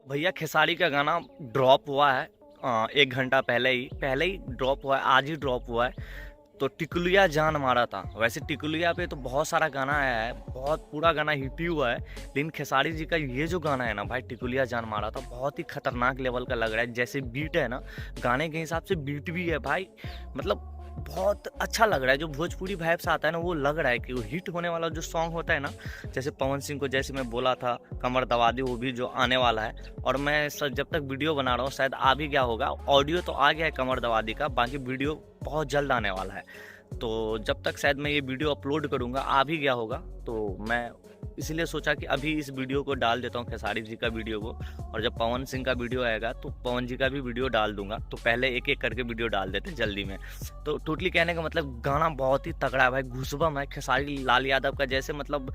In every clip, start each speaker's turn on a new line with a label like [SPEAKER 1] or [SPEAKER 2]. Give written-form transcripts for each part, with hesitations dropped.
[SPEAKER 1] भैया खेसारी का गाना ड्रॉप हुआ है। 1 घंटा पहले ही ड्रॉप हुआ है, आज ही ड्रॉप हुआ है। तो टिकुलिया जान मारा था। वैसे टिकुलिया पे तो बहुत सारा गाना आया है, बहुत पूरा गाना हिट ही हुआ है। लेकिन खेसारी जी का ये जो गाना है ना भाई, टिकुलिया जान मारा था, बहुत ही खतरनाक लेवल का लग रहा है। जैसे बीट है ना, गाने के हिसाब से बीट भी है भाई। मतलब बहुत अच्छा लग रहा है। जो भोजपुरी वाइब्स आता है ना, वो लग रहा है कि वो हिट होने वाला जो सॉन्ग होता है ना, जैसे पवन सिंह को जैसे मैं बोला था कमर दबा दी, वो भी जो आने वाला है। और मैं जब तक वीडियो बना रहा हूँ शायद आ भी गया होगा। ऑडियो तो आ गया है कमर दबा दी का, बाकी वीडियो बहुत जल्द आने वाला है। तो जब तक शायद मैं ये वीडियो अपलोड करूँगा आ भी गया होगा, तो मैं इसीलिए सोचा कि अभी इस वीडियो को डाल देता हूँ, खेसारी जी का वीडियो को। और जब पवन सिंह का वीडियो आएगा तो पवन जी का भी वीडियो डाल दूंगा। तो पहले एक एक करके वीडियो डाल देते जल्दी में। तो टोटली कहने का मतलब गाना बहुत ही तगड़ा है भाई, घुसबम है। खेसारी लाल यादव का जैसे मतलब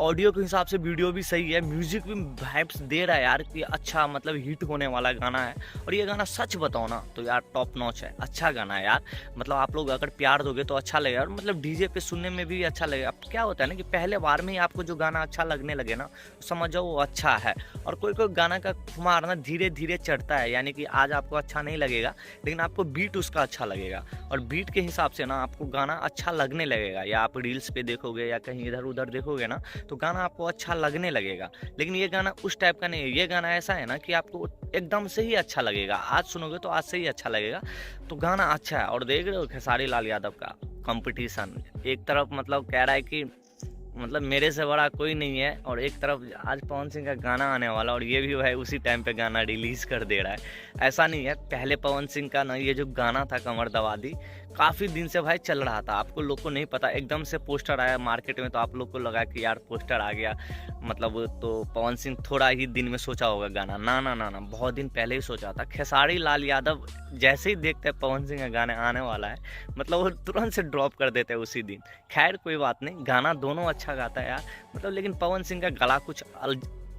[SPEAKER 1] ऑडियो के हिसाब से वीडियो भी सही है, म्यूजिक भी वाइब्स दे रहा है यार कि अच्छा मतलब हिट होने वाला गाना है। और ये गाना सच बताओ ना तो यार टॉप नॉच है, अच्छा गाना है यार। मतलब आप लोग अगर प्यार दोगे तो अच्छा लगेगा, और मतलब डीजे पे सुनने में भी अच्छा लगेगा। अब क्या होता है ना कि पहले बार में ही आपको जो गाना अच्छा लगने लगे ना, तो समझ जाओ वो अच्छा है। और कोई कोई गाना का खुमार ना धीरे धीरे चढ़ता है, यानी कि आज आपको अच्छा नहीं लगेगा लेकिन आपको बीट उसका अच्छा लगेगा। और बीट के हिसाब से ना आपको गाना अच्छा लगने लगेगा, या आप रील्स पे देखोगे या कहीं इधर उधर देखोगे ना, तो गाना आपको अच्छा लगने लगेगा। लेकिन ये गाना उस टाइप का नहीं है। ये गाना ऐसा है ना कि आपको एकदम से ही अच्छा लगेगा, आज सुनोगे तो आज से ही अच्छा लगेगा। तो गाना अच्छा है। और देख रहे हो खेसारी लाल यादव का कंपटीशन, एक तरफ मतलब कह रहा है कि मतलब मेरे से बड़ा कोई नहीं है, और एक तरफ आज पवन सिंह का गाना आने वाला, और ये भी भाई उसी टाइम पे गाना रिलीज कर दे रहा है। ऐसा नहीं है, पहले पवन सिंह का ना ये जो गाना था कमर दबा दी, काफ़ी दिन से भाई चल रहा था। आपको लोग को नहीं पता, एकदम से पोस्टर आया मार्केट में तो आप लोग को लगा कि यार पोस्टर आ गया मतलब, तो पवन सिंह थोड़ा ही दिन में सोचा होगा गाना। ना ना ना ना, बहुत दिन पहले ही सोचा था। खेसारी लाल यादव जैसे ही देखते हैं पवन सिंह का गाना आने वाला है, मतलब वो तुरंत से ड्रॉप कर देते हैं उसी दिन। खैर कोई बात नहीं, गाना दोनों अच्छा गाता है यार मतलब। लेकिन पवन सिंह का गला कुछ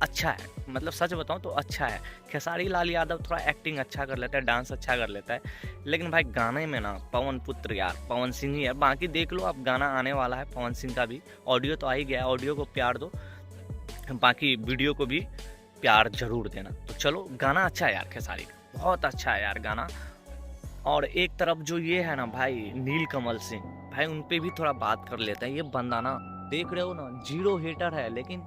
[SPEAKER 1] अच्छा है, मतलब सच बताऊं तो अच्छा है। खेसारी लाल यादव थोड़ा एक्टिंग अच्छा कर लेता है, डांस अच्छा कर लेता है। लेकिन भाई गाने में ना पवन पुत्र यार पवन सिंह ही है। बाकी देख लो आप, गाना आने वाला है पवन सिंह का भी। ऑडियो तो आ ही गया है, ऑडियो को प्यार दो, बाकी वीडियो को भी प्यार जरूर देना। तो चलो, गाना अच्छा है यार खेसारी का, बहुत अच्छा है यार गाना। और एक तरफ जो ये है ना भाई नील कमल सिंह, भाई उन पे भी थोड़ा बात कर लेते हैं। ये बंदा ना देख रहे हो ना, जीरो हेटर है, लेकिन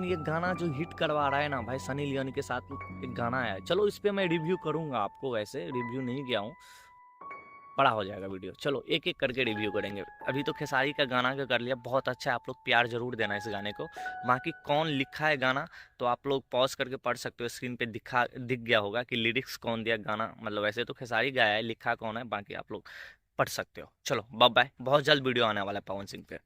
[SPEAKER 1] ये गाना जो हिट करवा रहा है ना भाई, सनी लियोनी के साथ एक गाना है। चलो इस पे मैं रिव्यू करूंगा, आपको वैसे रिव्यू नहीं किया हूँ, बड़ा हो जाएगा वीडियो। चलो एक एक करके रिव्यू करेंगे। अभी तो खेसारी का गाना का कर लिया, बहुत अच्छा है। आप लोग प्यार जरूर देना इस गाने को। बाकी कौन लिखा है गाना तो आप लोग पॉज करके पढ़ सकते हो, स्क्रीन पे दिख गया होगा कि लिरिक्स कौन दिया गाना। मतलब वैसे तो खेसारी गाया है, लिखा कौन है बाकी आप लोग पढ़ सकते हो। चलो बाय बाय, बहुत जल्द वीडियो आने वाला है पवन सिंह पे।